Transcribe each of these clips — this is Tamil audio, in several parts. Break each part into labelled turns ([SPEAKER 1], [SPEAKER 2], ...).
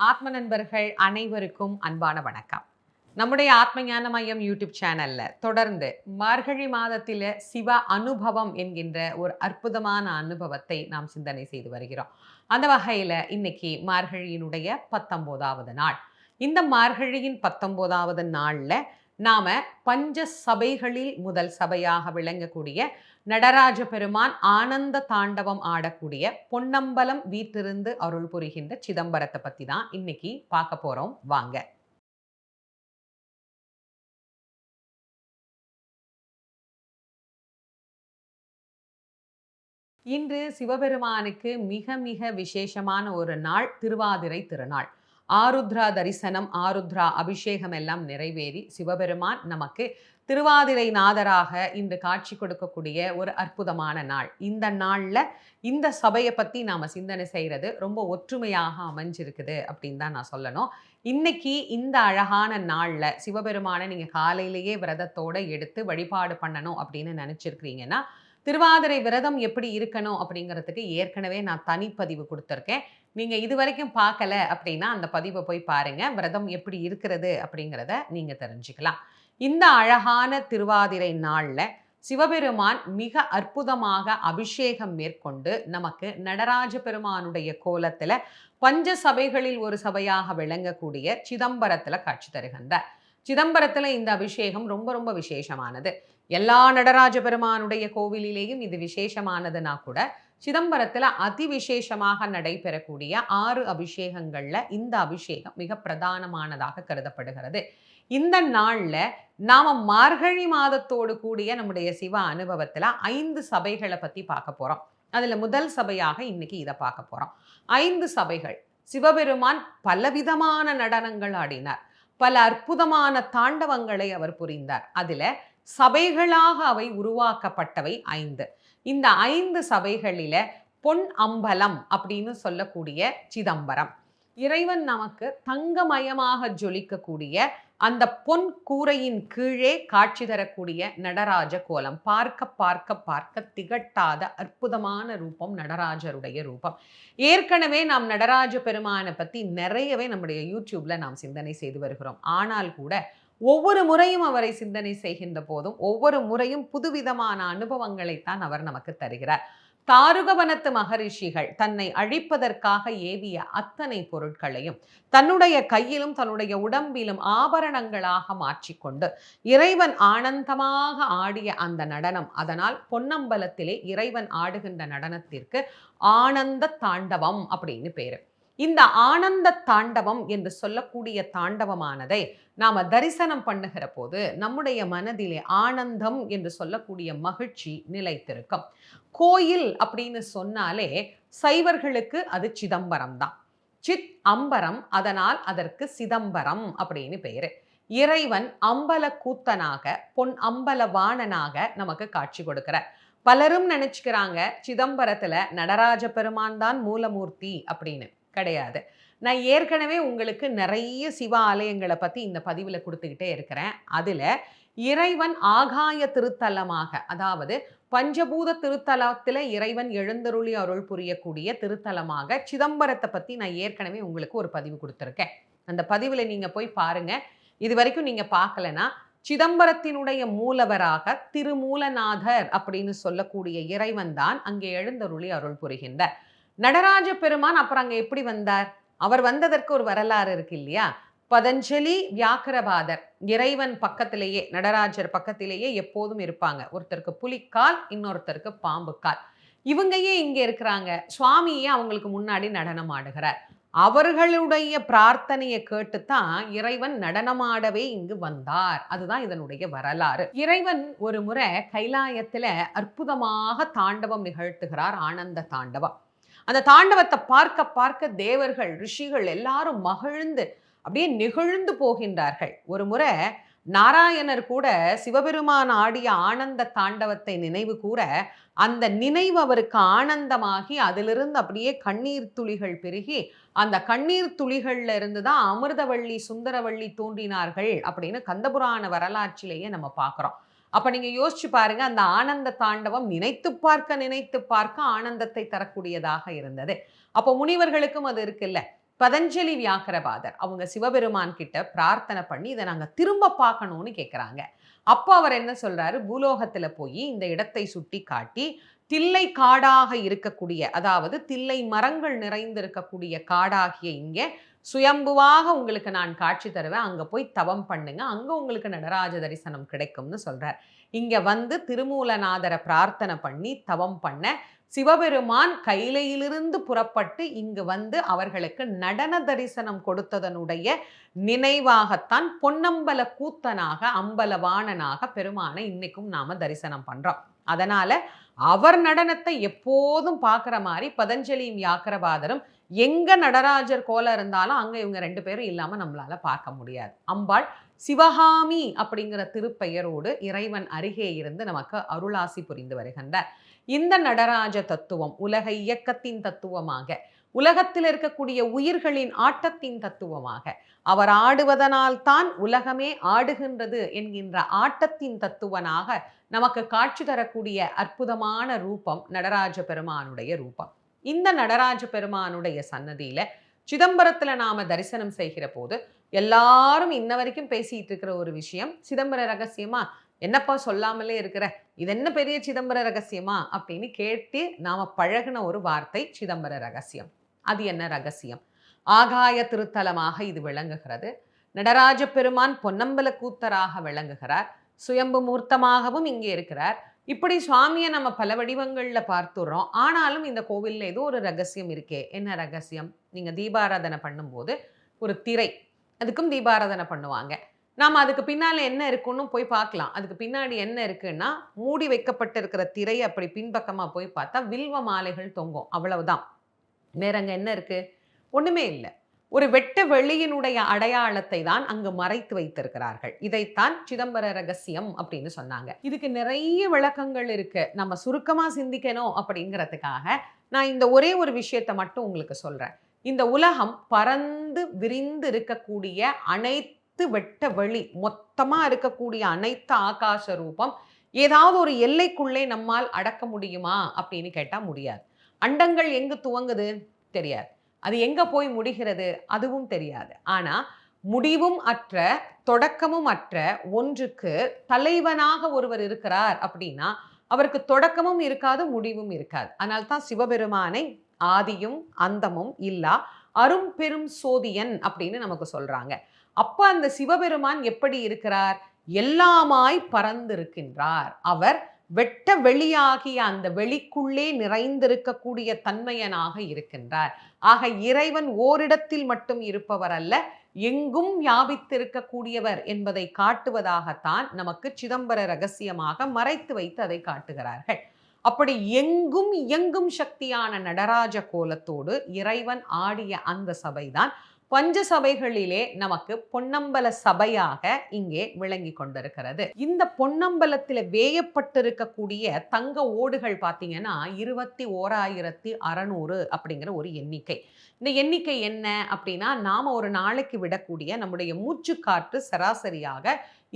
[SPEAKER 1] ஆத்ம நண்பர்கள் அனைவருக்கும் அன்பான வணக்கம். நம்முடைய ஆத்ம ஞான மையம் யூடியூப் சேனல்ல தொடர்ந்து மார்கழி மாதத்தில சிவ அனுபவம் என்கின்ற ஒரு அற்புதமான அனுபவத்தை நாம் சிந்தனை செய்து வருகிறோம். அந்த வகையில இன்னைக்கு மார்கழியினுடைய 19வது நாள். இந்த மார்கழியின் 19வது நாள்ல நாம பஞ்ச சபைகளில் முதல் சபையாக விளங்கக்கூடிய நடராஜ பெருமான் ஆனந்த தாண்டவம் ஆடக்கூடிய பொன்னம்பலம் வீற்றிருந்து அருள் புரிகின்ற சிதம்பரத்தை பத்தி தான் இன்னைக்கு பார்க்க போறோம் வாங்க. இன்று சிவபெருமானுக்கு மிக மிக விசேஷமான ஒரு நாள் திருவாதிரை திருநாள். ஆருத்ரா தரிசனம், ஆருத்ரா அபிஷேகம் எல்லாம் நிறைவேறி சிவபெருமான் நமக்கு திருவாதிரை நாதராக இன்று காட்சி கொடுக்கக்கூடிய ஒரு அற்புதமான நாள். இந்த நாள்ல இந்த சபையை பத்தி நாம சிந்தனை செய்யறது ரொம்ப ஒற்றுமையாக அமைஞ்சிருக்குது அப்படின்னு தான் நான் சொல்லணும். இன்னைக்கு இந்த அழகான நாள்ல சிவபெருமானை நீங்க காலையிலேயே விரதத்தோட எடுத்து வழிபாடு பண்ணணும் அப்படின்னு நினைச்சிருக்கிறீங்கன்னா, திருவாதிரை விரதம் எப்படி இருக்கணும் அப்படிங்கிறதுக்கு ஏற்கனவே நான் தனிப்பதிவு கொடுத்துருக்கேன். நீங்க இதுவரைக்கும் பார்க்கல அப்படின்னா அந்த பதிவை போய் பாருங்க. விரதம் எப்படி இருக்கிறது அப்படிங்கிறத நீங்க தெரிஞ்சுக்கலாம். இந்த அழகான திருவாதிரை நாள்ல சிவபெருமான் மிக அற்புதமாக அபிஷேகம் மேற்கொண்டு நமக்கு நடராஜ பெருமானுடைய கோலத்துல பஞ்ச சபைகளில் ஒரு சபையாக விளங்கக்கூடிய சிதம்பரத்துல காட்சி தருகின்றார். சிதம்பரத்துல இந்த அபிஷேகம் ரொம்ப ரொம்ப விசேஷமானது. எல்லா நடராஜ பெருமானுடைய கோவிலிலேயும் இது விசேஷமானதுன்னா கூட சிதம்பரத்துல அதிவிசேஷமாக நடைபெறக்கூடிய 6 அபிஷேகங்கள்ல இந்த அபிஷேகம் மிக பிரதானமானதாக கருதப்படுகிறது. இந்த நாள்ல நாம மார்கழி மாதத்தோடு கூடிய நம்முடைய சிவ அனுபவத்துல 5 சபைகளை பத்தி பார்க்க போறோம். அதுல முதல் சபையாக இன்னைக்கு இதை பார்க்க போறோம். 5 சபைகள். சிவபெருமான் பலவிதமான நடனங்கள் ஆடினார். பல அற்புதமான தாண்டவங்களை அவர் புரிந்தார். அதுல சபைகளாக அவை உருவாக்கப்பட்டவை 5. இந்த 5 சபைகளில பொன் அம்பலம் அப்படின்னு சொல்லக்கூடிய சிதம்பரம். இறைவன் நமக்கு தங்கமயமாக ஜொலிக்கக்கூடிய அந்த பொன் கூரையின் கீழே காட்சி தரக்கூடிய நடராஜ கோலம். பார்க்க பார்க்க பார்க்க திகட்டாத அற்புதமான ரூபம் நடராஜருடைய ரூபம். ஏற்கனவே நாம் நடராஜ பெருமானை பத்தி நிறையவே நம்முடைய யூடியூப்ல நாம் சிந்தனை செய்து வருகிறோம். ஆனால் கூட ஒவ்வொரு முறையும் அவரை சிந்தனை செய்கின்ற போதும் ஒவ்வொரு முறையும் புதுவிதமான அனுபவங்களைத்தான் அவர் நமக்கு தருகிறார். தாருகவனத்து மகரிஷிகள் தன்னை அழிப்பதற்காக ஏவிய அத்தனை பொருட்களையும் தன்னுடைய கையிலும் தன்னுடைய உடம்பிலும் ஆபரணங்களாக மாற்றிக்கொண்டு இறைவன் ஆனந்தமாக ஆடிய அந்த நடனம், அதனால் பொன்னம்பலத்திலே இறைவன் ஆடுகின்ற நடனத்திற்கு ஆனந்த தாண்டவம் அப்படின்னு பேரு. இந்த ஆனந்த தாண்டவம் என்று சொல்லக்கூடிய தாண்டவமானதை நாம தரிசனம் பண்ணுகிற போது நம்முடைய மனதிலே ஆனந்தம் என்று சொல்லக்கூடிய மகிழ்ச்சி நிலைத்திருக்கும். கோயில் அப்படின்னு சொன்னாலே சைவர்களுக்கு அது சிதம்பரம் தான். சித் அம்பரம், அதனால் அதற்கு சிதம்பரம் அப்படின்னு பெயரு. இறைவன் அம்பல கூத்தனாக பொன் அம்பல வாணனாக நமக்கு காட்சி கொடுக்கிறார். பலரும் நினைச்சுக்கிறாங்க சிதம்பரத்துல நடராஜ பெருமான் தான் மூலமூர்த்தி அப்படின்னு. கிடையாது. நான் ஏற்கனவே உங்களுக்கு நிறைய சிவ ஆலயங்களை பத்தி இந்த பதிவில் கொடுத்துக்கிட்டே இருக்கிறேன். அதுல இறைவன் ஆகாய திருத்தலமாக, அதாவது பஞ்சபூத திருத்தலத்தில் இறைவன் எழுந்தருளி அருள் புரியக்கூடிய திருத்தலமாக சிதம்பரத்தை பத்தி நான் ஏற்கனவே உங்களுக்கு ஒரு பதிவு கொடுத்துருக்கேன். அந்த பதிவில் நீங்க போய் பாருங்க. இது வரைக்கும் நீங்க பார்க்கலனா, சிதம்பரத்தினுடைய மூலவராக திருமூலநாதர் அப்படின்னு சொல்லக்கூடிய இறைவன் தான் அங்கே எழுந்தருளி அருள் புரிகின்றார். நடராஜ பெருமான் அப்புறம் அங்க எப்படி வந்தார்? அவர் வந்ததற்கு ஒரு வரலாறு இருக்கு இல்லையா? பதஞ்சலி, வியாக்கரபாதர் இறைவன் பக்கத்திலேயே, நடராஜர் பக்கத்திலேயே எப்போதும் இருப்பாங்க. ஒருத்தருக்கு புலிக்கால், இன்னொருத்தருக்கு பாம்பு கால். இவங்க ஏன் இங்க இருக்கிறாங்க? சுவாமியே அவங்களுக்கு முன்னாடி நடனம் ஆடுகிறார். அவர்களுடைய பிரார்த்தனையை கேட்டுத்தான் இறைவன் நடனமாடவே இங்கு வந்தார். அதுதான் இதனுடைய வரலாறு. இறைவன் ஒரு முறை கைலாயத்துல அற்புதமாக தாண்டவம் நிகழ்த்துகிறார், ஆனந்த தாண்டவம். அந்த தாண்டவத்தை பார்க்க பார்க்க தேவர்கள், ரிஷிகள் எல்லாரும் மகிழ்ந்து அப்படியே நெகிழ்ந்து போகின்றார்கள். ஒரு முறை நாராயணர் கூட சிவபெருமான் ஆடிய ஆனந்த தாண்டவத்தை நினைவு கூற, அந்த நினைவு அவருக்கு ஆனந்தமாகி அதிலிருந்து அப்படியே கண்ணீர் துளிகள் பெருகி, அந்த கண்ணீர் துளிகள்ல இருந்து தான் அமிர்தவள்ளி சுந்தரவள்ளி தோன்றினார்கள் அப்படின்னு கந்தபுராண வரலாற்றிலேயே நம்ம பார்க்கிறோம். அப்ப நீங்க யோசிச்சு பாருங்க, அந்த ஆனந்த தாண்டவம் நினைத்து பார்க்க நினைத்து பார்க்க ஆனந்தத்தை தரக்கூடியதாக இருந்தது. அப்போ முனிவர்களுக்கும் அது இருக்குல்ல. பதஞ்சலி வியாக்கரபாதர் அவங்க சிவபெருமான் கிட்ட பிரார்த்தனை பண்ணி இதை நாங்க திரும்ப பார்க்கணும்னு கேட்குறாங்க. அப்போ அவர் என்ன சொல்றாரு, பூலோகத்துல போய் இந்த இடத்தை சுட்டி காட்டி தில்லை காடாக இருக்கக்கூடிய, அதாவது தில்லை மரங்கள் நிறைந்திருக்கக்கூடிய காடாகிய இங்கே சுயம்புவாக உங்களுக்கு நான் காட்சி தருவேன், அங்க போய் தவம் பண்ணுங்க, அங்க உங்களுக்கு நடராஜ தரிசனம் கிடைக்கும்னு சொல்றார். இங்க வந்து திருமூலநாதரை பிரார்த்தனை பண்ணி தவம் பண்ண சிவபெருமான் கைலையிலிருந்து புறப்பட்டு இங்கு வந்து அவர்களுக்கு நடன தரிசனம் கொடுத்ததனுடைய நினைவாகத்தான் பொன்னம்பல கூத்தனாக அம்பலவாணனாக பெருமானை இன்னைக்கும் நாம தரிசனம் பண்றோம். அதனால அவர் நடனத்தை எப்போதும் பார்க்குற மாதிரி பதஞ்சலியும் வியாக்கரபாதரும் எங்க நடராஜர் கோலம் இருந்தாலும் அங்க இவங்க 2 பேரும் இல்லாம நம்மளால பார்க்க முடியாது. அம்பாள் சிவகாமி அப்படிங்கிற திருப்பெயரோடு இறைவன் அருகே இருந்து நமக்கு அருளாசி புரிந்து வருகின்றார். இந்த நடராஜ தத்துவம் உலக இயக்கத்தின் தத்துவமாக, உலகத்தில் இருக்கக்கூடிய உயிர்களின் ஆட்டத்தின் தத்துவமாக, அவர் ஆடுவதனால் தான் உலகமே ஆடுகின்றது என்கின்ற ஆட்டத்தின் தத்துவனாக நமக்கு காட்சி தரக்கூடிய அற்புதமான ரூபம் நடராஜ பெருமானுடைய ரூபம். இந்த நடராஜ பெருமானுடைய சன்னதியில சிதம்பரத்துல நாம தரிசனம் செய்கிற போது எல்லாரும் இன்ன வரைக்கும் பேசிட்டு இருக்கிற ஒரு விஷயம், சிதம்பர ரகசியமா என்னப்பா சொல்லாமலே இருக்கிற, இது என்ன பெரிய சிதம்பர ரகசியமா அப்படின்னு கேட்டு நாம பழகின ஒரு வார்த்தை சிதம்பர ரகசியம். அது என்ன ரகசியம்? ஆகாய திருத்தலமாக இது விளங்குகிறது. நடராஜ பெருமான் பொன்னம்பல கூத்தராக விளங்குகிறார். சுயம்பு மூர்த்தமாகவும் இங்கே இருக்கிறார். இப்படி சுவாமியை நம்ம பல வடிவங்கள்ல பார்த்துடுறோம். ஆனாலும் இந்த கோவில்ல ஏதோ ஒரு ரகசியம் இருக்கே. என்ன ரகசியம்? நீங்க தீபாராதனை பண்ணும்போது ஒரு திரை, அதுக்கும் தீபாராதனை பண்ணுவாங்க. நாம் அதுக்கு பின்னால என்ன இருக்குன்னு போய் பார்க்கலாம். அதுக்கு பின்னாடி என்ன இருக்குன்னா, மூடி வைக்கப்பட்டிருக்கிற திரை அப்படி பின்பக்கமா போய் பார்த்தா வில்வ மாலைகள் தொங்கும். அவ்வளவுதான். வேற அங்க என்ன இருக்கு? ஒண்ணுமே இல்லை. ஒரு வெட்ட வெளியினுடைய அடையாளத்தை தான் அங்கு மறைத்து வைத்திருக்கிறார்கள். இதைத்தான் சிதம்பர ரகசியம் அப்படின்னு சொன்னாங்க. இதுக்கு நிறைய விளக்கங்கள் இருக்கு. நம்ம சுருக்கமா சிந்திக்கணும் அப்படிங்கிறதுக்காக நான் இந்த ஒரே ஒரு விஷயத்தை மட்டும் உங்களுக்கு சொல்றேன். இந்த உலகம் பறந்து விரிந்து இருக்கக்கூடிய அனைத்து வெட்ட வெளி, மொத்தமா இருக்கக்கூடிய அனைத்து ஆகாச ரூபம் ஏதாவது ஒரு எல்லைக்குள்ளே நம்மால் அடக்க முடியுமா அப்படின்னு கேட்டா முடியாது. அண்டங்கள் எங்கு துவங்குது தெரியாது. அது எங்க போய் முடிகிறது அதுவும் தெரியாது. ஆனா முடிவும் அற்ற தொடக்கமும் அற்ற ஒன்றுக்கு தலைவனாக ஒருவர் இருக்கிறார் அப்படின்னா அவருக்கு தொடக்கமும் இருக்காது, முடிவும் இருக்காது. அதனால்தான் சிவபெருமானை ஆதியும் அந்தமும் இல்லா அரும் பெரும் சோதியன் அப்படின்னு நமக்கு சொல்றாங்க. அப்ப அந்த சிவபெருமான் எப்படி இருக்கிறார்? எல்லாமாய் பறந்திருக்கின்றார். அவர் வெட்ட வெளியாகிய அந்த வெளிக்குள்ளே நிறைந்திருக்கக்கூடிய தன்மையனாக இருக்கின்றார். ஆக இறைவன் ஓரிடத்தில் மட்டும் இருப்பவர் அல்ல, எங்கும் வியாபித்திருக்கக்கூடியவர் என்பதை காட்டுவதாகத்தான் நமக்கு சிதம்பர ரகசியமாக மறைத்து வைத்து அதை காட்டுகிறார்கள். அப்படி எங்கும் இயங்கும் சக்தியான நடராஜ கோலத்தோடு இறைவன் ஆடிய அந்த சபைதான் பஞ்ச சபைகளிலே நமக்கு பொன்னம்பல சபையாக இங்கே விளங்கி கொண்டிருக்கிறது. இந்த பொன்னம்பலத்தில் வேயப்பட்டிருக்கக்கூடிய தங்க ஓடுகள் பார்த்தீங்கன்னா 21,600 அப்படிங்கிற ஒரு எண்ணிக்கை. இந்த எண்ணிக்கை என்ன அப்படின்னா, நாம ஒரு நாளைக்கு விடக்கூடிய நம்முடைய மூச்சு காற்று சராசரியாக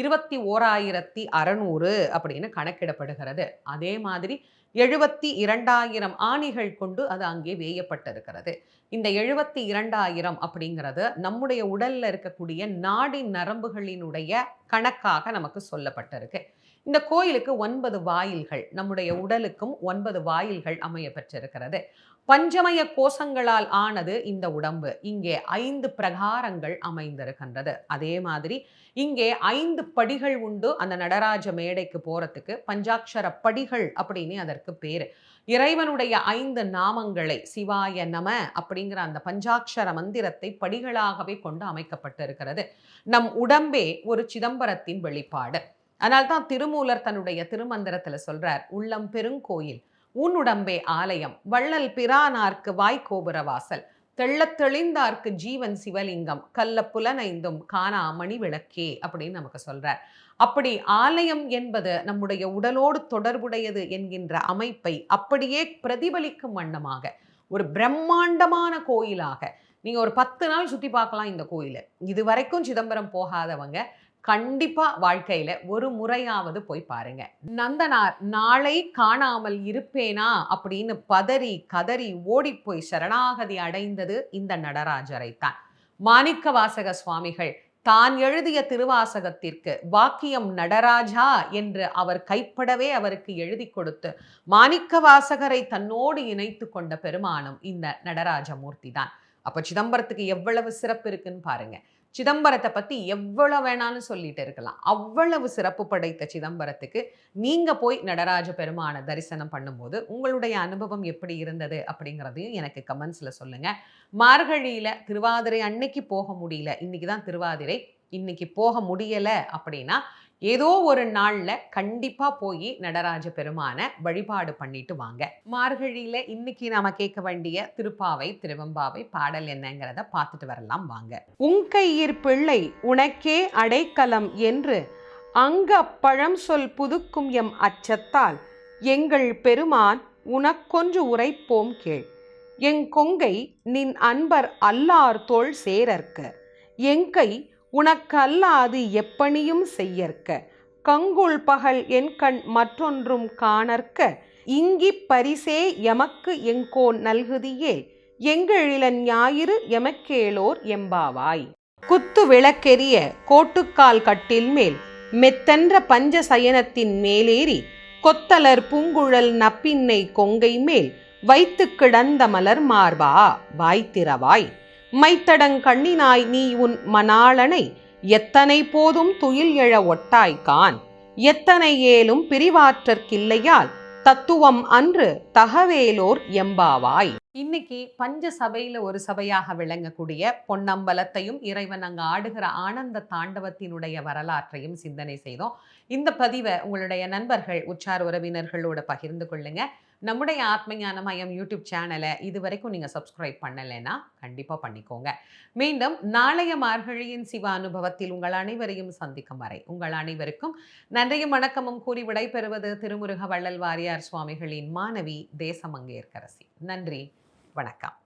[SPEAKER 1] 21,600 அப்படின்னு கணக்கிடப்படுகிறது. அதே மாதிரி 72,000 ஆணிகள் கொண்டு அது அங்கே வேயப்பட்டிருக்கிறது. இந்த 72,000 அப்படிங்கிறது நம்முடைய உடல்ல இருக்கக்கூடிய நாடி நரம்புகளினுடைய கணக்காக நமக்கு சொல்லப்பட்டிருக்கு. இந்த கோயிலுக்கு 9 வாயில்கள், நம்முடைய உடலுக்கும் 9 வாயில்கள் அமைய பெற்றிருக்கிறது. பஞ்சமய கோஷங்களால் ஆனது இந்த உடம்பு. இங்கே 5 பிரகாரங்கள் அமைந்திருக்கின்றது. அதே மாதிரி இங்கே 5 படிகள் உண்டு. அந்த நடராஜ மேடைக்கு போறதுக்கு பஞ்சாட்சர படிகள் அப்படின்னு அதற்கு பேரு. இறைவனுடைய 5 நாமங்களை சிவாய நம அப்படிங்கிற அந்த பஞ்சாட்சர மந்திரத்தை படிகளாகவே கொண்டு அமைக்கப்பட்டிருக்கிறது. நம் உடம்பே ஒரு சிதம்பரத்தின் வெளிப்பாடு. அதனால்தான் திருமூலர் தன்னுடைய திருமந்திரத்துல சொல்றார், உள்ளம் பெருங்கோயில் உன் உடம்பே ஆலயம், வள்ளல் பிரானார்க்கு வாய்கோபுர வாசல், தெள்ளத் தெளிந்தார்க்கு ஜீவன் சிவலிங்கம், கள்ள புலனைந்தும் காணா மணி விளக்கே அப்படின்னு நமக்கு சொல்றார். அப்படி ஆலயம் என்பது நம்முடைய உடலோடு தொடர்புடையது என்கின்ற அமைப்பை அப்படியே பிரதிபலிக்கும் வண்ணமாக ஒரு பிரம்மாண்டமான கோயிலாக நீங்க ஒரு 10 நாள் சுற்றி பார்க்கலாம் இந்த கோயிலை. இது வரைக்கும் சிதம்பரம் போகாதவங்க கண்டிப்பா வாழ்க்கையில ஒரு முறையாவது போய் பாருங்க. நந்தனார் நாளை காணாமல் இருப்பேனா அப்படின்னு பதறி கதறி ஓடிப்போய் சரணாகதி அடைந்தது இந்த நடராஜரைத்தான். மாணிக்கவாசக சுவாமிகள் தான் எழுதிய திருவாசகத்திற்கு வாக்கியம் நடராஜா என்று அவர் கைப்படவே அவருக்கு எழுதி கொடுத்து மாணிக்கவாசகரை தன்னோடு இணைத்து கொண்ட பெருமானும் இந்த நடராஜமூர்த்தி தான். அப்ப சிதம்பரத்துக்கு எவ்வளவு சிறப்பு இருக்குன்னு பாருங்க. சிதம்பரத்தை பத்தி எவ்வளவு வேணாலும் சொல்லிட்டு இருக்கலாம். அவ்வளவு சிறப்பு படைத்த சிதம்பரத்துக்கு நீங்க போய் நடராஜ பெருமான தரிசனம் பண்ணும்போது உங்களுடைய அனுபவம் எப்படி இருந்தது அப்படிங்கிறதையும் எனக்கு கமெண்ட்ஸ்ல சொல்லுங்க. மார்கழியில திருவாதிரை அன்னைக்கு போக முடியல, இன்னைக்கு தான் திருவாதிரை, இன்னைக்கு போக முடியல அப்படின்னா ஏதோ ஒரு நாள்ல கண்டிப்பா போய் நடராஜ பெருமான வழிபாடு பண்ணிட்டு வாங்க. மார்கழியில இன்னைக்கு நாம கேட்க வேண்டிய திருப்பாவை திருவெம்பாவை பாடல் என்னங்கிறத பார்த்துட்டு வரலாம் வாங்க. உங்கையிற் பிள்ளை உனக்கே அடைக்கலம் என்று அங்க பழம் சொல் புதுக்கும் எம் அச்சத்தால் எங்கள் பெருமான் உனக்கொன்று உரைப்போம் கேள். எங்கொங்கை நின் அன்பர் அல்லார் தோள் சேரற்க எங்கை உனக்கல்லாது எப்பணியும் செய்யற்க கங்குள் பகல் என் கண் மற்றொன்றும் காணற்க இங்கிப் பரிசே எமக்கு எங்கோன் நல்குதியே எங்களிலன் ஞாயிறு எமக்கேளோர் எம்பாவாய். குத்து விளக்கெரிய கோட்டுக்கால் கட்டில் மேல் மெத்தென்ற பஞ்ச சயனத்தின் மேலேறி கொத்தலர் பூங்குழல் நப்பின்னை கொங்கை மேல் வைத்து கிடந்த மலர் மார்பா வாய்த்திரவாய். மைத்தடங் கண்ணினாய் நீ உன் மணாளனை எத்தனை போதும் துயில் எழ ஒட்டாய்கான் எத்தனை ஏலும் பிரிவாற்றற்கில்லையால் தத்துவம் அன்று தகவேலோர் எம்பாவாய். இன்னைக்கு பஞ்ச சபையில ஒரு சபையாக விளங்கக்கூடிய பொன்னம்பலத்தையும் இறைவன் அங்கு ஆடுகிற ஆனந்த தாண்டவத்தினுடைய வரலாற்றையும் சிந்தனை செய்தோம். இந்த பதிவை உங்களுடைய நண்பர்கள் உற்றார் உறவினர்களோட பகிர்ந்து கொள்ளுங்க. நம்முடைய ஆத்மஞான மையம் யூடியூப் சேனலை இதுவரைக்கும் நீங்க சப்ஸ்கிரைப் பண்ணலைன்னா கண்டிப்பா பண்ணிக்கோங்க. மீண்டும் நாளைய மார்கழியின் சிவ அனுபவத்தில் உங்கள் அனைவரையும் சந்திக்கும் வரை உங்கள் அனைவருக்கும் நன்றியும் வணக்கமும் கூறி விடைபெறுவது திருமுருக வள்ளல் வாரியார் சுவாமிகளின் மாணவி தேசமங்கையர்க்கரசி. நன்றி, வணக்கம்.